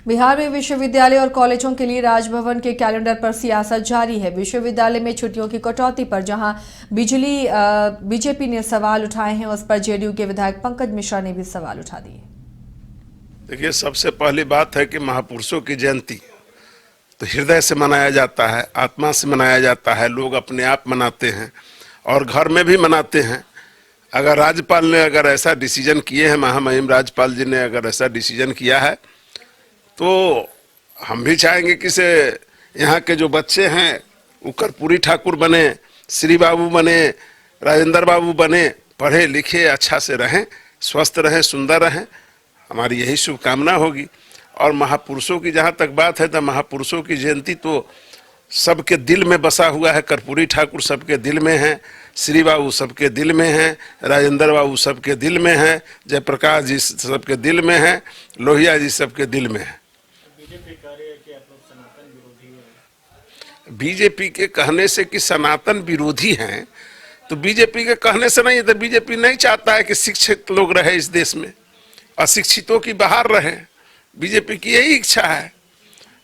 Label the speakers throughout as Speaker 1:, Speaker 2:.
Speaker 1: बिहार में विश्वविद्यालय और कॉलेजों के लिए राजभवन के कैलेंडर पर सियासत जारी है। विश्वविद्यालय में छुट्टियों की कटौती पर जहां बीजेपी ने सवाल उठाए हैं, उस पर जेडीयू के विधायक पंकज मिश्रा ने भी सवाल उठा दिए।
Speaker 2: देखिए, सबसे पहली बात है कि महापुरुषों की जयंती तो हृदय से मनाया जाता है, आत्मा से मनाया जाता है। लोग अपने आप मनाते हैं और घर में भी मनाते हैं। अगर राज्यपाल ने ऐसा डिसीजन किए हैं, महामहिम राज्यपाल जी ने अगर ऐसा डिसीजन किया है, तो हम भी चाहेंगे कि से यहाँ के जो बच्चे हैं वो कर्पूरी ठाकुर बने, श्री बाबू बने, राजेंद्र बाबू बने, पढ़े लिखे अच्छा से रहें, स्वस्थ रहें, सुंदर रहें। हमारी यही शुभकामना होगी। और महापुरुषों की जहाँ तक बात है, तो महापुरुषों की जयंती तो सबके दिल में बसा हुआ है। कर्पूरी ठाकुर सबके दिल में हैं, श्री बाबू सबके दिल में हैं, राजेंद्र बाबू सबके दिल में हैं, जयप्रकाश जी सबके दिल में हैं, लोहिया जी सबके दिल में हैं। बीजेपी के कहने से कि सनातन विरोधी हैं, तो बीजेपी के कहने से नहीं है। तो बीजेपी नहीं चाहता है कि शिक्षित लोग रहे इस देश में, अशिक्षितों की बाहर रहे। बीजेपी की यही इच्छा है।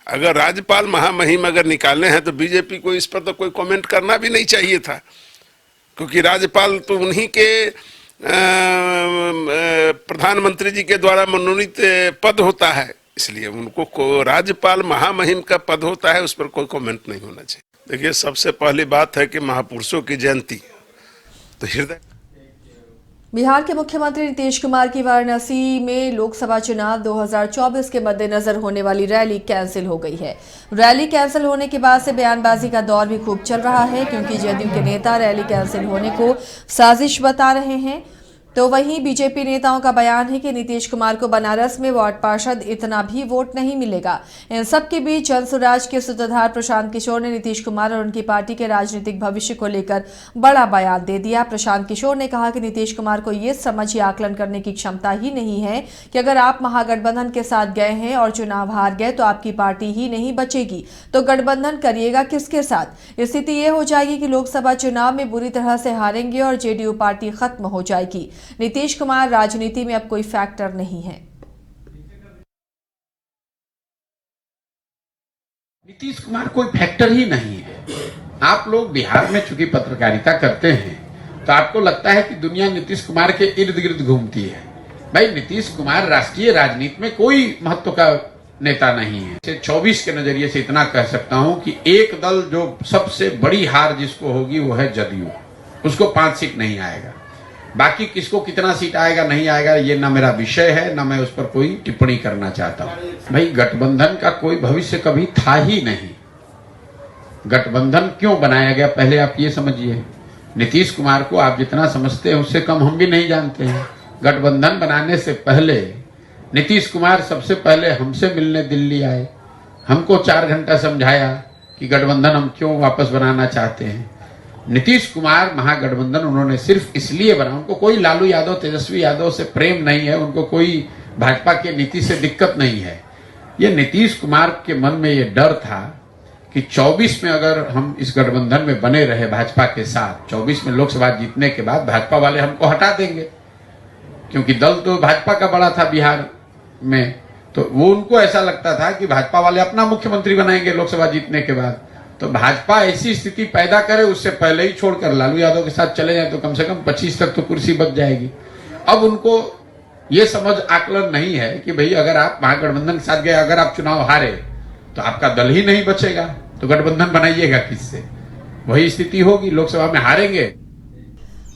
Speaker 2: अगर राज्यपाल महामहिम निकालने हैं, तो बीजेपी को इस पर तो कोई कमेंट करना भी नहीं चाहिए था, क्योंकि राज्यपाल तो उन्हीं के प्रधानमंत्री जी के द्वारा मनोनीत पद होता है, इसलिए उनको राज्यपाल महामहिम का पद होता है, उस पर कोई कमेंट नहीं होना चाहिए। देखिए, सबसे पहली बात है कि महापुरुषों की जयंती तो हृदय।
Speaker 1: बिहार के मुख्यमंत्री नीतीश कुमार की वाराणसी में लोकसभा चुनाव 2024 के मद्देनजर होने वाली रैली कैंसिल हो गई है। रैली कैंसिल होने के बाद से बयानबाजी का दौर भी खूब चल रहा है, क्योंकि जदयू के नेता रैली कैंसिल होने को साजिश बता रहे हैं। तो वहीं बीजेपी नेताओं का बयान है कि नीतीश कुमार को बनारस में वार्ड पार्षद इतना भी वोट नहीं मिलेगा। इन सब के बीच जनसुराज के सूत्रधार प्रशांत किशोर ने नीतीश कुमार और उनकी पार्टी के राजनीतिक भविष्य को लेकर बड़ा बयान दे दिया। प्रशांत किशोर ने कहा कि नीतीश कुमार को ये समझ या आकलन करने की क्षमता ही नहीं है कि अगर आप महागठबंधन के साथ गए हैं और चुनाव हार गए तो आपकी पार्टी ही नहीं बचेगी, तो गठबंधन करिएगा किसके साथ। स्थिति ये हो जाएगी कि लोकसभा चुनाव में बुरी तरह से हारेंगे और जेडीयू पार्टी खत्म हो जाएगी। नीतीश कुमार राजनीति में अब कोई फैक्टर नहीं है।
Speaker 3: नीतीश कुमार कोई फैक्टर ही नहीं है। आप लोग बिहार में चूंकि पत्रकारिता करते हैं, तो आपको लगता है कि दुनिया नीतीश कुमार के इर्द गिर्द घूमती है। भाई, नीतीश कुमार राष्ट्रीय राजनीति में कोई महत्व का नेता नहीं है। 24 के नजरिए से इतना कह सकता हूं कि एक दल जो सबसे बड़ी हार जिसको होगी वो है जदयू। उसको 5 सीट नहीं आएगा। बाकी किसको कितना सीट आएगा नहीं आएगा ये ना मेरा विषय है, ना मैं उस पर कोई टिप्पणी करना चाहता हूं। भाई, गठबंधन का कोई भविष्य कभी था ही नहीं। गठबंधन क्यों बनाया गया, पहले आप ये समझिए। नीतीश कुमार को आप जितना समझते हैं उससे कम हम भी नहीं जानते हैं। गठबंधन बनाने से पहले नीतीश कुमार सबसे पहले हमसे मिलने दिल्ली आए, हमको 4 घंटा समझाया कि गठबंधन हम क्यों वापस बनाना चाहते हैं। नीतीश कुमार महागठबंधन उन्होंने सिर्फ इसलिए बना, उनको कोई लालू यादव तेजस्वी यादव से प्रेम नहीं है, उनको कोई भाजपा की नीति से दिक्कत नहीं है। ये नीतीश कुमार के मन में ये डर था कि 24 में अगर हम इस गठबंधन में बने रहे भाजपा के साथ, 24 में लोकसभा जीतने के बाद भाजपा वाले हमको हटा देंगे, क्योंकि दल तो भाजपा का बड़ा था बिहार में। तो वो उनको ऐसा लगता था कि भाजपा वाले अपना मुख्यमंत्री बनाएंगे लोकसभा जीतने के बाद। तो भाजपा ऐसी स्थिति पैदा करे, उससे पहले ही छोड़कर लालू यादव के साथ चले जाए तो कम से कम 25 तक तो कुर्सी बच जाएगी। अब उनको ये समझ आकलन नहीं है कि भाई, अगर आप महागठबंधन के साथ गए, अगर आप चुनाव हारे तो आपका दल ही नहीं बचेगा, तो गठबंधन बनाइएगा किससे। वही स्थिति होगी, लोकसभा में हारेंगे।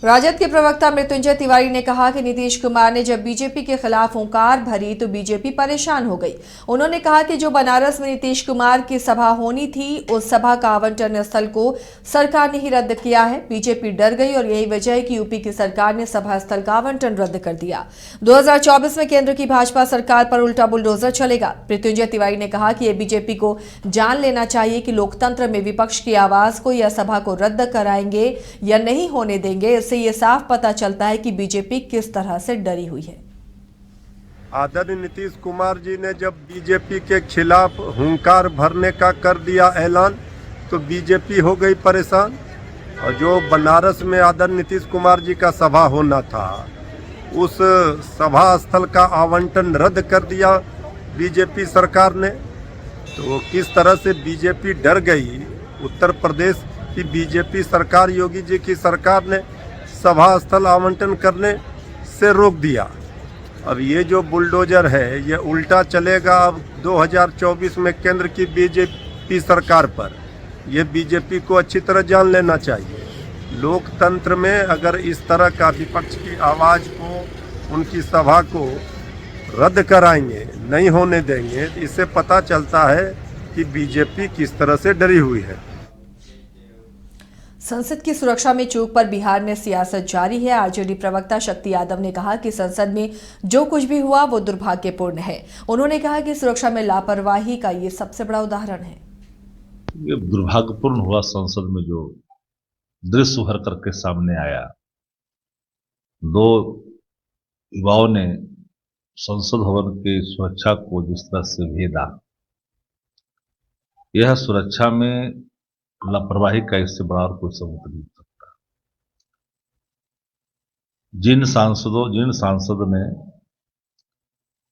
Speaker 1: राजद के प्रवक्ता मृत्युंजय तिवारी ने कहा कि नीतीश कुमार ने जब बीजेपी के खिलाफ हुंकार भरी तो बीजेपी परेशान हो गई। उन्होंने कहा कि जो बनारस में नीतीश कुमार की सभा होनी थी, उस सभा का आवंटन स्थल को सरकार ने ही रद्द किया है। बीजेपी डर गई और यही वजह है कि यूपी की सरकार ने सभा स्थल का आवंटन रद्द कर दिया। 2024 में केंद्र की भाजपा सरकार पर उल्टा बुलडोजर चलेगा। मृत्युंजय तिवारी ने कहा कि ये बीजेपी को जान लेना चाहिए कि लोकतंत्र में विपक्ष की आवाज को या सभा को रद्द कराएंगे या नहीं होने देंगे। ये साफ पता चलता है कि बीजेपी किस तरह से डरी हुई है।
Speaker 4: आदरणीय नीतीश कुमार जी ने जब बीजेपी के खिलाफ हुंकार भरने का कर दिया ऐलान, तो बीजेपी हो गई परेशान। और जो बनारस में आदरणीय नीतीश कुमार जी का सभा होना था, उस सभा स्थल का आवंटन रद्द कर दिया। बीजेपी सरकार ने। तो किस तरह से बीजेपी डर गई, उत्तर प्रदेश की बीजेपी सरकार, योगी जी की सरकार ने सभा स्थल आवंटन करने से रोक दिया। अब ये जो बुलडोजर है ये उल्टा चलेगा अब 2024 में केंद्र की बीजेपी सरकार पर। ये बीजेपी को अच्छी तरह जान लेना चाहिए। लोकतंत्र में अगर इस तरह का विपक्ष की आवाज़ को, उनकी सभा को रद्द कराएंगे, नहीं होने देंगे, तो इससे पता चलता है कि बीजेपी किस तरह से डरी हुई है।
Speaker 1: संसद की सुरक्षा में चूक पर बिहार में सियासत जारी है। आरजेडी प्रवक्ता शक्ति यादव ने कहा कि संसद में जो कुछ भी हुआ वो दुर्भाग्यपूर्ण है। उन्होंने कहा कि सुरक्षा में लापरवाही का ये सबसे बड़ा उदाहरण है।
Speaker 5: ये दुर्भाग्यपूर्ण हुआ संसद में जो दृश्य उभर करके सामने आया। दो युवाओं ने संसद भवन की सुरक्षा को जिस तरह से भेदा, यह सुरक्षा में लापरवाही का इससे बड़ा और कोई सबूत नहीं हो सकता। जिन सांसद ने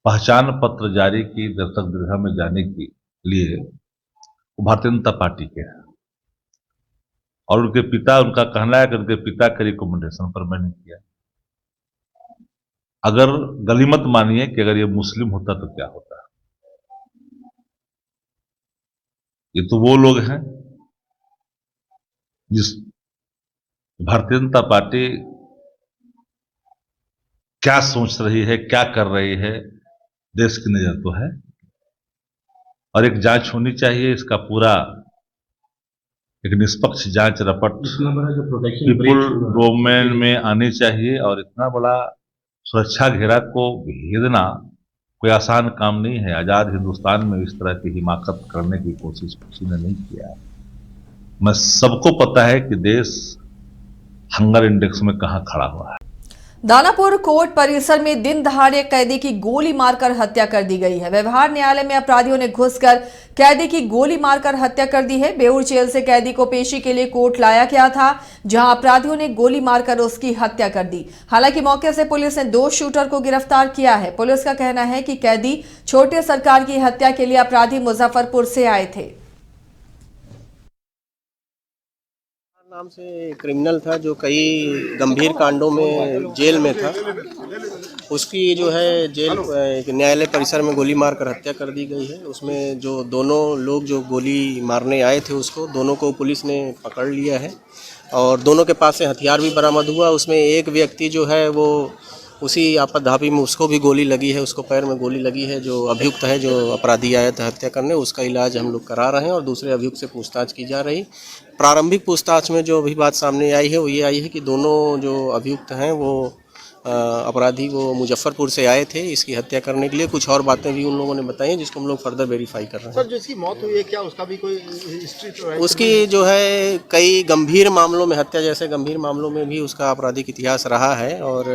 Speaker 5: पहचान पत्र जारी की दर्शक दीर्घा में जाने के लिए, वो भारतीय जनता पार्टी के हैं और उनके पिता, उनका कहना है कि उनके पिता के रिकमेंडेशन पर मैंने किया। अगर गलीमत मानिए कि अगर ये मुस्लिम होता तो क्या होता। ये तो वो लोग हैं जिस भारतीय जनता पार्टी क्या सोच रही है, क्या कर रही है, देश की नजर तो है और एक जांच होनी चाहिए। इसका पूरा एक निष्पक्ष जांच रपट पीपुल डोमेन में आनी चाहिए और इतना बड़ा सुरक्षा घेरा को भेदना कोई आसान काम नहीं है। आजाद हिंदुस्तान में इस तरह की हिमाकत करने की कोशिश किसी ने नहीं किया है। मैं सबको पता है कि देश हंगर इंडेक्स में कहां खड़ा हुआ है।
Speaker 1: दानापुर कोर्ट परिसर में दिन दहाड़े कैदी की गोली मारकर हत्या कर दी गई है। व्यवहार न्यायालय में अपराधियों ने घुसकर कैदी की गोली मारकर हत्या कर दी है। बेऊर जेल से कैदी को पेशी के लिए कोर्ट लाया गया था, जहां अपराधियों ने गोली मारकर उसकी हत्या कर दी। हालांकि मौके से पुलिस ने 2 शूटर को गिरफ्तार किया है। पुलिस का कहना है कि कैदी छोटे सरकार की हत्या के लिए अपराधी मुजफ्फरपुर से आए थे।
Speaker 6: नाम से क्रिमिनल था जो कई गंभीर कांडों में जेल में था। उसकी जो है जेल न्यायालय परिसर में गोली मारकर हत्या कर दी गई है। उसमें जो दोनों लोग जो गोली मारने आए थे उसको, दोनों को पुलिस ने पकड़ लिया है और दोनों के पास से हथियार भी बरामद हुआ। उसमें एक व्यक्ति जो है वो उसी आपाधापी में उसको भी गोली लगी है, उसको पैर में गोली लगी है। जो अभियुक्त है, जो अपराधी आया था हत्या करने, उसका इलाज हम लोग करा रहे हैं और दूसरे अभियुक्त से पूछताछ की जा रही। प्रारंभिक पूछताछ में जो अभी बात सामने आई है वो ये आई है कि दोनों जो अभियुक्त हैं वो अपराधी वो मुजफ्फरपुर से आए थे इसकी हत्या करने के लिए। कुछ और बातें भी उन लोगों ने बताई हैं जिसको हम लोग फर्दर वेरीफाई कर रहे हैं।
Speaker 7: सर, जो इसकी मौत हुई है क्या उसका भी कोई हिस्ट्री तो है?
Speaker 6: उसकी जो है कई गंभीर मामलों में, हत्या जैसे गंभीर मामलों में भी उसका आपराधिक इतिहास रहा है और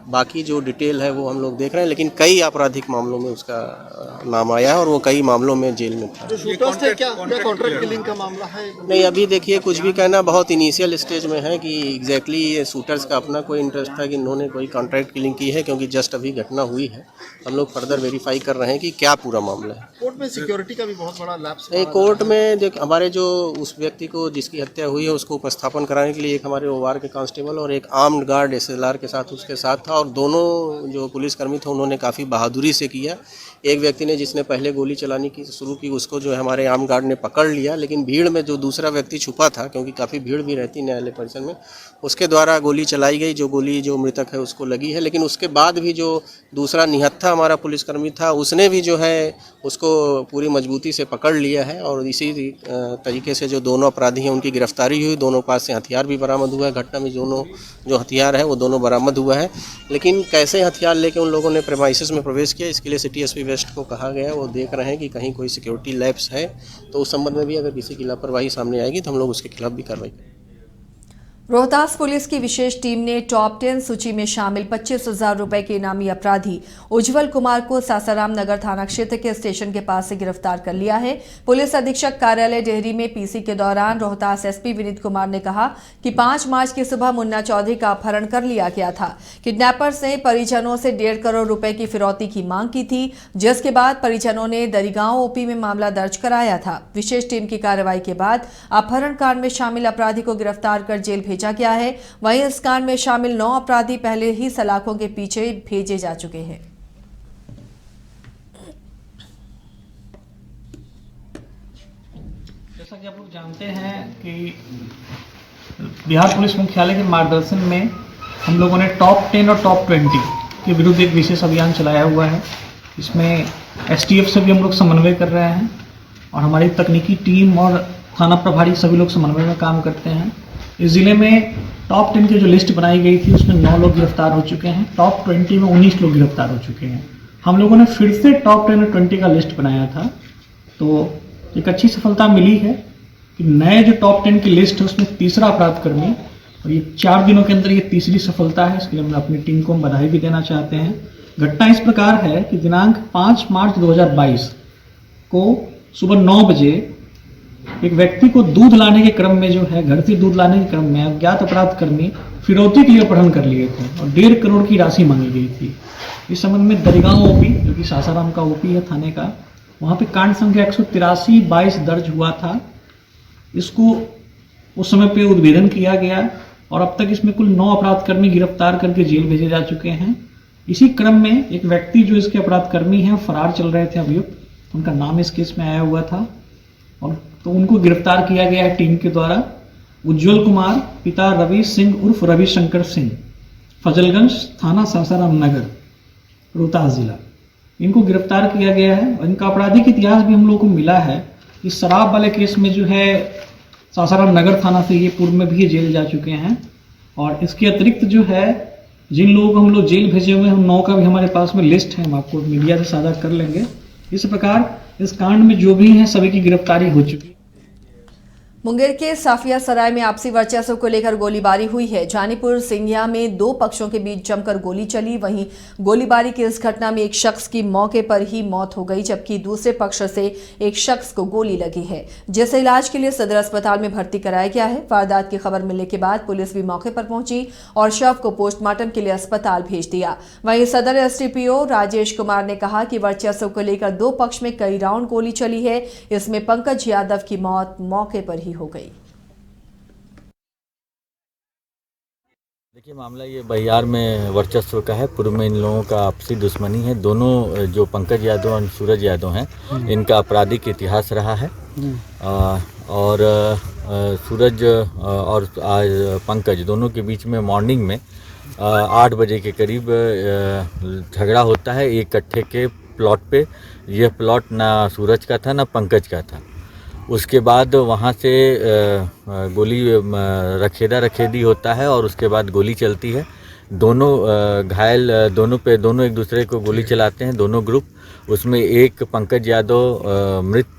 Speaker 6: बाकी जो डिटेल है वो हम लोग देख रहे हैं, लेकिन कई आपराधिक मामलों में उसका नाम आया है और वो कई मामलों में जेल में था।
Speaker 7: जो शूटर्स थे क्या कॉन्ट्रैक्ट किलिंग का मामला है?
Speaker 6: नहीं, अभी देखिए कुछ भी कहना बहुत इनिशियल स्टेज में है कि एग्जैक्टली ये शूटर्स का अपना कोई इंटरेस्ट था कि इन्होंने कोई कॉन्ट्रैक्ट किलिंग की है, क्योंकि जस्ट अभी घटना हुई है। हम लोग फर्दर वेरीफाई कर रहे हैं कि क्या पूरा मामला है।
Speaker 7: कोर्ट में सिक्योरिटी का भी बहुत बड़ा लैप्स
Speaker 6: नहीं, कोर्ट में देख हमारे जो उस व्यक्ति को जिसकी हत्या हुई है उसको उपस्थापन कराने के लिए एक हमारे ओवार के कांस्टेबल और एक आर्म्ड गार्ड SLR के साथ उसके साथ था और दोनों जो पुलिसकर्मी थे उन्होंने काफ़ी बहादुरी से किया। एक व्यक्ति ने जिसने पहले गोली चलाने की शुरू की उसको जो है हमारे आर्म गार्ड ने पकड़ लिया, लेकिन भीड़ में जो दूसरा व्यक्ति छुपा था, क्योंकि काफ़ी भीड़ भी रहती न्यायालय परिसर में, उसके द्वारा गोली चलाई गई। जो गोली जो मृतक है उसको लगी है, लेकिन उसके बाद भी जो दूसरा निहत्था हमारा पुलिसकर्मी था उसने भी जो है उसको पूरी मजबूती से पकड़ लिया है और इसी तरीके से जो दोनों अपराधी हैं उनकी गिरफ्तारी हुई। दोनों पास से हथियार भी बरामद हुआ है। घटना में दोनों जो हथियार है वो दोनों बरामद हुआ है, लेकिन कैसे हथियार लेके उन लोगों ने प्रेमाइसिस में प्रवेश किया इसके लिए सिटी SP वेस्ट को कहा गया है। वो देख रहे हैं कि कहीं कोई सिक्योरिटी लैप्स है, तो उस संबंध में भी अगर किसी की लापरवाही सामने आएगी तो हम लोग उसके खिलाफ भी कार्रवाई करेंगे।
Speaker 1: रोहतास पुलिस की विशेष टीम ने टॉप 10 सूची में शामिल 25,000 रुपए के इनामी अपराधी उज्जवल कुमार को सासाराम नगर थाना क्षेत्र के स्टेशन के पास से गिरफ्तार कर लिया है। पुलिस अधीक्षक कार्यालय डेहरी में पीसी के दौरान रोहतास एसपी विनीत कुमार ने कहा कि 5 मार्च की सुबह मुन्ना चौधरी का अपहरण कर लिया गया था। किडनैपर्स ने परिजनों से 1.5 करोड़ रुपए की फिरौती की मांग की थी, जिसके बाद परिजनों ने दरिगांव ओपी में मामला दर्ज कराया था। विशेष टीम की कार्रवाई के बाद अपहरण कांड में शामिल अपराधी को गिरफ्तार कर जेल भेजा गया है। वहीं इस कांड में शामिल 9 अपराधी पहले ही सलाखों के पीछे भेजे जा चुके हैं।
Speaker 8: जैसा कि आप लोग जानते हैं कि बिहार पुलिस मुख्यालय के मार्गदर्शन में हम लोगों ने टॉप 10 और टॉप 20 के विरुद्ध एक विशेष अभियान चलाया हुआ है। इसमें एसटीएफ से भी हम लोग समन्वय कर रहे हैं और हमारी तकनीकी टीम और थाना प्रभारी सभी लोग समन्वय में काम करते हैं। इस ज़िले में टॉप 10 की जो लिस्ट बनाई गई थी उसमें 9 लोग गिरफ्तार हो चुके हैं। टॉप 20 में 19 लोग गिरफ्तार हो चुके हैं। हम लोगों ने फिर से टॉप 10 और 20 का लिस्ट बनाया था, तो एक अच्छी सफलता मिली है कि नए जो टॉप 10 की लिस्ट है उसमें तीसरा अपराधकर्मी, और ये 4 दिनों के अंदर ये तीसरी सफलता है। इसके लिए हम अपनी टीम को हम बधाई भी देना चाहते हैं। घटना इस प्रकार है कि दिनांक 5 मार्च 2022 को सुबह 9 बजे एक व्यक्ति को दूध लाने के क्रम में जो है घर से दूध लाने के क्रम में अज्ञात अपराधकर्मी फिरौती के लिए अपहरण कर लिए थे और 1.5 करोड़ की राशि मांगी गई थी। इस संबंध में दरिगांव ओपी, जो कि सासाराम का ओपी है थाने का, वहाँ पे कांड संख्या 183/22 दर्ज हुआ था। इसको उस समय पे उद्भेदन किया गया और अब तक इसमें कुल 9 अपराधकर्मी गिरफ्तार करके जेल भेजे जा चुके हैं। इसी क्रम में एक व्यक्ति जो इसके अपराधकर्मी हैं फरार चल रहे थे अभियुक्त, उनका नाम इस केस में आया हुआ था और तो उनको गिरफ्तार किया गया है टीम के द्वारा। उज्जवल कुमार पिता रवि सिंह उर्फ रविशंकर सिंह, फजलगंज थाना सासाराम नगर, रोहतास जिला, इनको गिरफ्तार किया गया है। और इनका आपराधिक इतिहास भी हम लोग को मिला है। इस शराब वाले केस में जो है सासाराम नगर थाना से ये पूर्व में भी जेल जा चुके हैं। और इसके अतिरिक्त जो है जिन लोगों को हम लोग जेल भेजे हुए हैं, हम 9 का भी हमारे पास में लिस्ट है, हम आपको मीडिया से साझा कर लेंगे। इस प्रकार इस कांड में जो भी हैं सभी की गिरफ्तारी हो चुकी है।
Speaker 1: मुंगेर के साफिया सराय में आपसी वर्चस्व को लेकर गोलीबारी हुई है। जानीपुर सिंघिया में 2 पक्षों के बीच जमकर गोली चली। वहीं गोलीबारी की इस घटना में एक शख्स की मौके पर ही मौत हो गई, जबकि दूसरे पक्ष से एक शख्स को गोली लगी है, जिसे इलाज के लिए सदर अस्पताल में भर्ती कराया गया है। वारदात की खबर मिलने के बाद पुलिस भी मौके पर पहुंची और शव को पोस्टमार्टम के लिए अस्पताल भेज दिया। वहीं सदर एसडीपीओ राजेश कुमार ने कहा कि वर्चस्व को लेकर 2 पक्ष में कई राउंड गोली चली है। इसमें पंकज यादव की मौत मौके पर ही हो गई।
Speaker 9: देखिए, मामला ये बहियार में वर्चस्व का है। पूर्व में इन लोगों का आपसी दुश्मनी है। दोनों जो पंकज यादव और सूरज यादव हैं, इनका आपराधिक इतिहास रहा है। और सूरज और पंकज दोनों के बीच में मॉर्निंग में 8 बजे के करीब झगड़ा होता है एक कट्ठे के प्लॉट पे। यह प्लॉट ना सूरज का था ना पंकज का था। उसके बाद वहाँ से गोली रखेदी होता है और उसके बाद गोली चलती है। दोनों घायल दोनों एक दूसरे को गोली चलाते हैं, दोनों ग्रुप। उसमें एक पंकज यादव मृत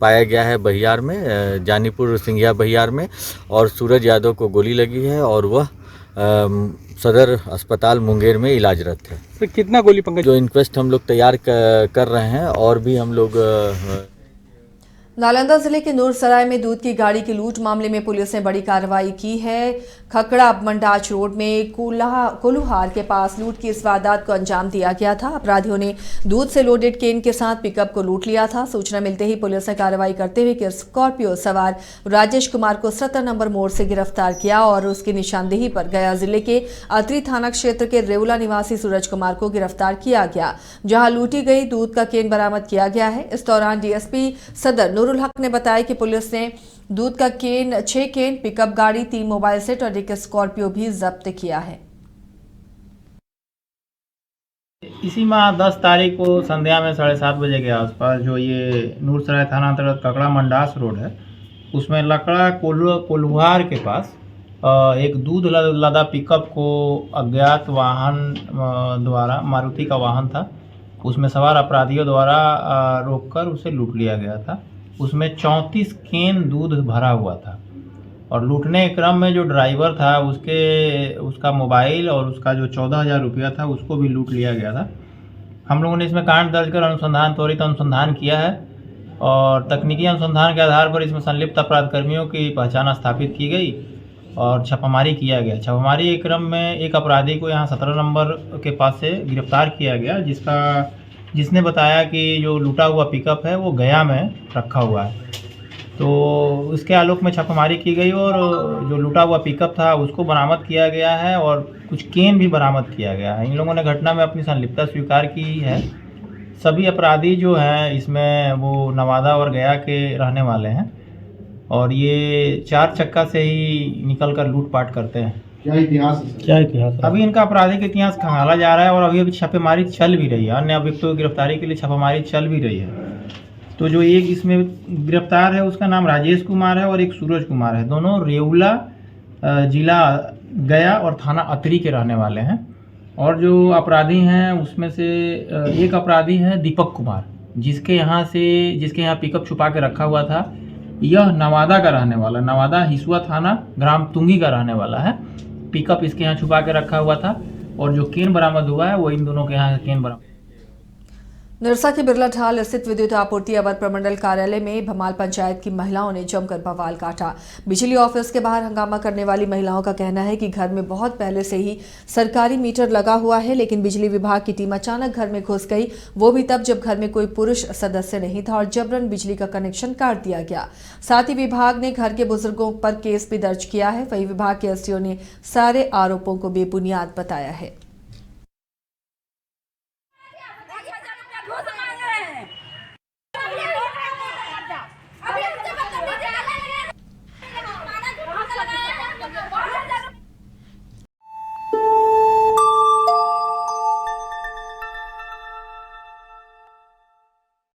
Speaker 9: पाया गया है बहियार में, जानीपुर सिंघिया बहियार में, और सूरज यादव को गोली लगी है और वह सदर अस्पताल मुंगेर में इलाजरत है।
Speaker 8: तो कितना गोली पंकज?
Speaker 9: जो इंक्वेस्ट हम लोग तैयार कर रहे हैं और भी हम लोग
Speaker 1: नालंदा जिले के नूरसराय में दूध की गाड़ी की लूट मामले में पुलिस ने बड़ी कार्रवाई की है। खकड़ा मंडाच रोड में कोलुहार के पास लूट की इस वारदात को अंजाम दिया गया था। अपराधियों ने दूध से लोडेड केन के साथ पिकअप को लूट लिया था। सूचना मिलते ही पुलिस ने कार्रवाई करते हुए स्कॉर्पियो सवार राजेश कुमार को 70 नंबर मोड़ से गिरफ्तार किया और उसकी निशानदेही पर गया जिले के अतरी थाना क्षेत्र के रेवला निवासी सूरज कुमार को गिरफ्तार किया गया, जहां लूटी गई दूध का केन बरामद किया गया है। इस दौरान डीएसपी सदर नूरुल हक ने बताया कि पुलिस ने दूध का केन, 6 केन, पिकअप गाड़ी, 3 मोबाइल सेट और एक स्कॉर्पियो भी जब्त किया है।
Speaker 10: इसी माह 10 तारीख को संध्या में 7:30 बजे के आसपास जो ये नूरसराय थाना अंतर्गत ककड़ा मंडास रोड है, उसमें लकड़ा कोल्हुआर के पास एक दूध लदा पिकअप को अज्ञात वाहन द्वारा, मारुति का वाहन था, उसमें सवार अपराधियों द्वारा रोककर उसे लूट लिया गया था। उसमें 34 केन दूध भरा हुआ था और लूटने के क्रम में जो ड्राइवर था उसका मोबाइल और उसका जो 14,000 रुपया था उसको भी लूट लिया गया था। हम लोगों ने इसमें कांड दर्ज कर त्वरित अनुसंधान किया है और तकनीकी अनुसंधान के आधार पर इसमें संलिप्त अपराध कर्मियों की पहचान स्थापित की गई और छापामारी किया गया। छापामारी के क्रम में एक अपराधी को यहाँ 17 नंबर के पास से गिरफ्तार किया गया, जिसने बताया कि जो लूटा हुआ पिकअप है वो गया में रखा हुआ है। तो इसके आलोक में छापामारी की गई और जो लूटा हुआ पिकअप था उसको बरामद किया गया है और कुछ केन भी बरामद किया गया है। इन लोगों ने घटना में अपनी संलिप्तता स्वीकार की है। सभी अपराधी जो हैं इसमें वो नवादा और गया के रहने वाले हैं और ये 4 चक्का से ही निकल कर लूटपाट करते हैं।
Speaker 7: क्या इतिहास
Speaker 10: अभी इनका आपराधिक इतिहास खंगाला जा रहा है और अभी छापेमारी चल भी रही है। अन्य अभियुक्तों की गिरफ्तारी के लिए छापेमारी चल भी रही है। तो जो एक इसमें गिरफ्तार है उसका नाम राजेश कुमार है और एक सूरज कुमार है। दोनों रेउला जिला गया और थाना अतरी के रहने वाले हैं। और जो अपराधी हैं उसमें से एक अपराधी है दीपक कुमार, जिसके यहाँ पिकअप छुपा के रखा हुआ था। यह नवादा का रहने वाला, नवादा हिसुआ थाना ग्राम तुंगी का रहने वाला है। पिकअप इसके यहाँ छुपा के रखा हुआ था और जो केन बरामद हुआ है वो इन दोनों के यहाँ केन बरामद।
Speaker 1: निरसा के बिरला ढाल स्थित विद्युत आपूर्ति अवर प्रमंडल कार्यालय में भमाल पंचायत की महिलाओं ने जमकर बवाल काटा। बिजली ऑफिस के बाहर हंगामा करने वाली महिलाओं का कहना है कि घर में बहुत पहले से ही सरकारी मीटर लगा हुआ है, लेकिन बिजली विभाग की टीम अचानक घर में घुस गई, वो भी तब जब घर में कोई पुरुष सदस्य नहीं था और जबरन बिजली का कनेक्शन काट दिया गया। साथ ही विभाग ने घर के बुजुर्गों पर केस भी दर्ज किया है। वहीं विभाग के एसडीओ ने सारे आरोपों को बेबुनियाद बताया है।